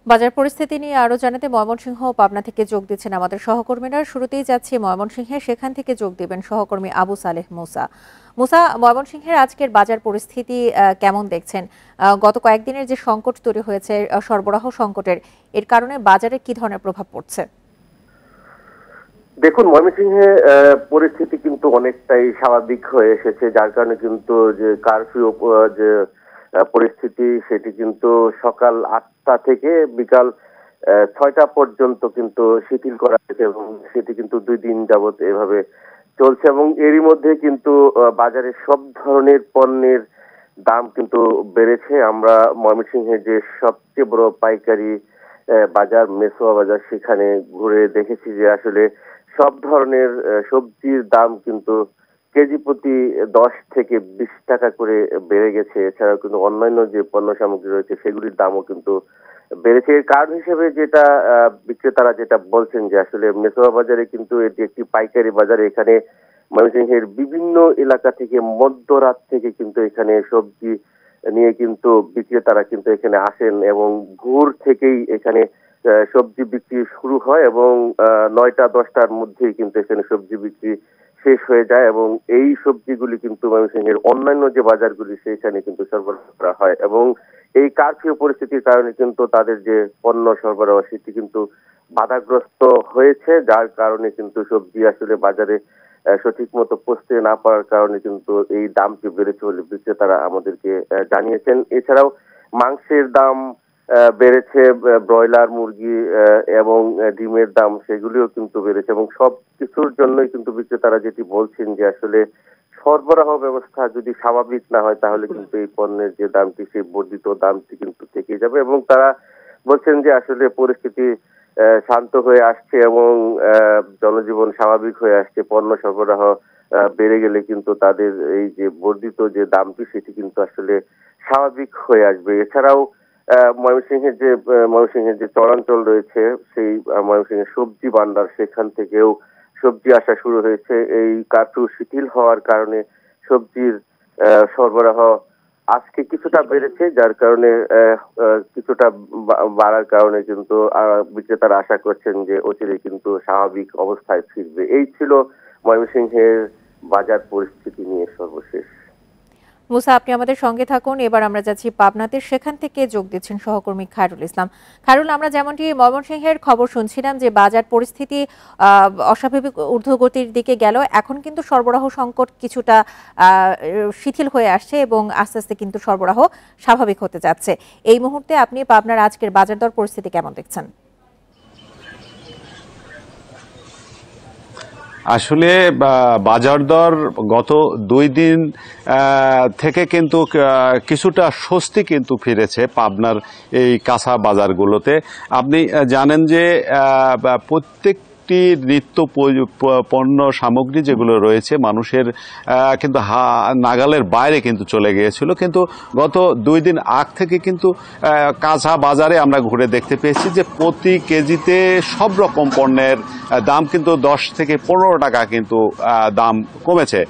বাজার পরিস্থিতি নিয়ে আরো জানাতে ময়মনসিংহ ও পাবনা থেকে যোগ দিচ্ছেন আমাদের সহকর্মীরা। শুরুতেই যাচ্ছি ময়মনসিংহে, সেখান থেকে যোগ দেবেন সহকর্মী আবু সালেহ মুসা। মুসা, ময়মনসিংহের আজকের বাজার পরিস্থিতি কেমন দেখছেন? গত কয়েকদিনের যে সংকট তৈরি হয়েছে সরবরাহ সংকটের, এর কারণে বাজারে কি ধরনের প্রভাব পড়ছে? দেখুন, ময়মনসিংহে পরিস্থিতি কিন্তু অনেকটাই স্বাভাবিক হয়ে এসেছে, যার কারণে কিন্তু যে কারফিউ যে পরিস্থিতি সেটি কিন্তু সকাল ৮টা থেকে বিকাল ৬টা পর্যন্ত কিন্তু শিথিল করা হয়েছে এবং সেটি কিন্তু ২ দিন যাবত এভাবে চলছে এবং এরই মধ্যে কিন্তু বাজারে সব ধরনের পণ্যের দাম কিন্তু বেড়েছে। আমরা ময়মনসিংহে যে সবচেয়ে বড় পাইকারি বাজার মেসোয়া বাজার, সেখানে ঘুরে দেখেছি যে আসলে সব ধরনের সবজির দাম কিন্তু কেজি প্রতি ১০ থেকে ২০ টাকা করে বেড়ে গেছে। এছাড়াও কিন্তু অন্যান্য যে পণ্য সামগ্রী রয়েছে সেগুলির দামও কিন্তু বেড়েছে। এর কারণ হিসেবে যেটা বিক্রেতারা যেটা বলছেন যে আসলে মেসোয়া বাজারে কিন্তু এটি একটি পাইকারি বাজার। এখানে ময়মনসিংহের বিভিন্ন এলাকা থেকে মধ্যরাত থেকে কিন্তু এখানে সবজি নিয়ে কিন্তু বিক্রেতারা কিন্তু এখানে আসেন এবং ভোর থেকেই এখানে সবজি বিক্রি শুরু হয় এবং ৯টা-১০টার মধ্যেই কিন্তু এখানে সবজি বিক্রি শেষ হয়ে যায় এবং এই সবজিগুলি কিন্তু ময়মনসিংহের অন্যান্য যে বাজারগুলি সেখানে কিন্তু সরবরাহ করা হয় এবং এই কারফিউ পরিস্থিতির কারণে কিন্তু তাদের যে পণ্য সরবরাহ সেটি কিন্তু বাধাগ্রস্ত হয়েছে, যার কারণে কিন্তু সবজি আসলে বাজারে সঠিক মতো পৌঁছতে না পারার কারণে কিন্তু এই দামটি বেড়েছে বলে বিক্রেতারা আমাদেরকে জানিয়েছেন। এছাড়াও মাংসের দাম বেড়েছে, ব্রয়লার মুরগি এবং ডিমের দাম সেগুলিও কিন্তু বেড়েছে এবং সব কিছুর জন্যই কিন্তু বিক্রেতারা যেটি বলছেন যে আসলে সরবরাহ ব্যবস্থা যদি স্বাভাবিক না হয় তাহলে কিন্তু এই পণ্যের যে দামটি সেই বর্ধিত দামটি কিন্তু থেকে যাবে এবং তারা বলছেন যে আসলে পরিস্থিতি শান্ত হয়ে আসছে এবং জনজীবন স্বাভাবিক হয়ে আসছে। পণ্য সরবরাহ বেড়ে গেলে কিন্তু তাদের এই যে বর্ধিত যে দামটি সেটি কিন্তু আসলে স্বাভাবিক হয়ে আসবে। এছাড়াও ময়মনসিংহের যে চরাঞ্চল রয়েছে সেই ময়মনসিংহের সবজি ভান্ডার, সেখান থেকেও সবজি আসা শুরু হয়েছে। এই কার্ফিউ শিথিল হওয়ার কারণে সবজির সরবরাহ আজকে কিছুটা বেড়েছে, যার কারণে কিছুটা বাড়ার কারণে কিন্তু বিক্রেতারা আশা করছেন যে অচিরেই কিন্তু স্বাভাবিক অবস্থায় ফিরবে। এই ছিল ময়মনসিংহের বাজার পরিস্থিতি নিয়ে সর্বশেষ। মুসা, আপনি আমাদের সঙ্গে থাকুন। এবার আমরা যাচ্ছি পাবনাতে, সেখান থেকে যোগ দিচ্ছেন সহকর্মী খায়রুল ইসলাম। খায়রুল, আমরা যেমনটি ময়মনসিংহের খবর শুনছিলাম যে বাজার পরিস্থিতি অস্বাভাবিক ঊর্ধ্বগতির দিকে গেল, এখন কিন্তু সরবরাহ সংকট কিছুটা শিথিল হয়ে আসছে এবং আস্তে আস্তে কিন্তু সরবরাহ স্বাভাবিক হতে যাচ্ছে। এই মুহূর্তে আপনি পাবনার আজকের বাজার দর পরিস্থিতি কেমন দেখছেন? আসলে বাজার দর গত ২ দিন থেকে কিন্তু কিছুটা স্বস্তি কিন্তু ফিরেছে পাবনার এই কাঁচা বাজারগুলোতে। আপনি জানেন যে প্রত্যেক নিত্য পণ্য সামগ্রী যেগুলো রয়েছে মানুষের কিন্তু নাগালের বাইরে কিন্তু চলে গিয়েছিল, কিন্তু গত ২ দিন আগ থেকে কিন্তু কাঁচা বাজারে আমরা ঘুরে দেখতে পেয়েছি যে প্রতি কেজিতে সব রকম পণ্যের দাম কিন্তু ১০ থেকে ১৫ টাকা কিন্তু দাম কমেছে।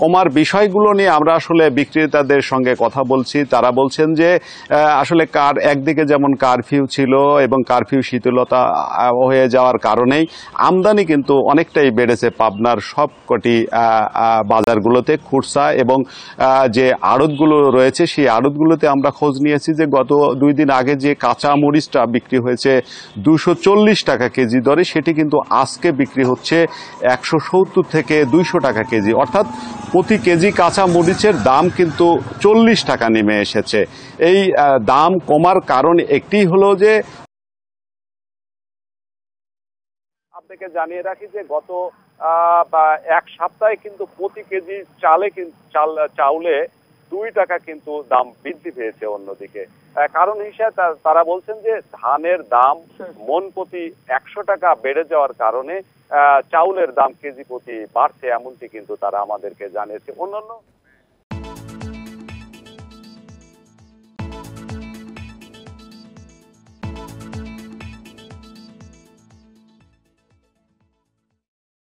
কমার বিষয়গুলো নিয়ে আমরা আসলে বিক্রেতাদের সঙ্গে কথা বলছি। তারা বলছেন যে আসলে একদিকে যেমন কারফিউ ছিল এবং কারফিউ শিথিলতা হয়ে যাওয়ার কারণেই আমদানি কিন্তু অনেকটাই বেড়েছে পাবনার সবকটি বাজারগুলোতে। খুচরা এবং যে আড়তগুলো রয়েছে সেই আড়তগুলোতে আমরা খোঁজ নিয়েছি যে গত ২ দিন আগে যে কাঁচা মরিচটা বিক্রি হয়েছে ২৪০ টাকা কেজি দরে, সেটি কিন্তু আজকে বিক্রি হচ্ছে ১৭০ থেকে ২০০ টাকা কেজি, অর্থাৎ প্রতি কেজি কাঁচা মরিচের দাম কিন্তু ৪০ টাকা নেমে এসেছে। এই দাম কমার কারণ একটি হলো যে আপনাকে জানিয়ে রাখি যে গত এক সপ্তাহে কিন্তু প্রতি কেজি চাউলে ২ টাকা কিন্তু দাম বৃদ্ধি পেয়েছে। অন্যদিকে কারণ হিসেবে তারা বলছেন যে ধানের দাম মন প্রতি ১০০ টাকা বেড়ে যাওয়ার কারণে চাউলের দাম কেজি প্রতি বাড়ছে, এমনটি কিন্তু তারা আমাদেরকে জানিয়েছে। অন্যান্য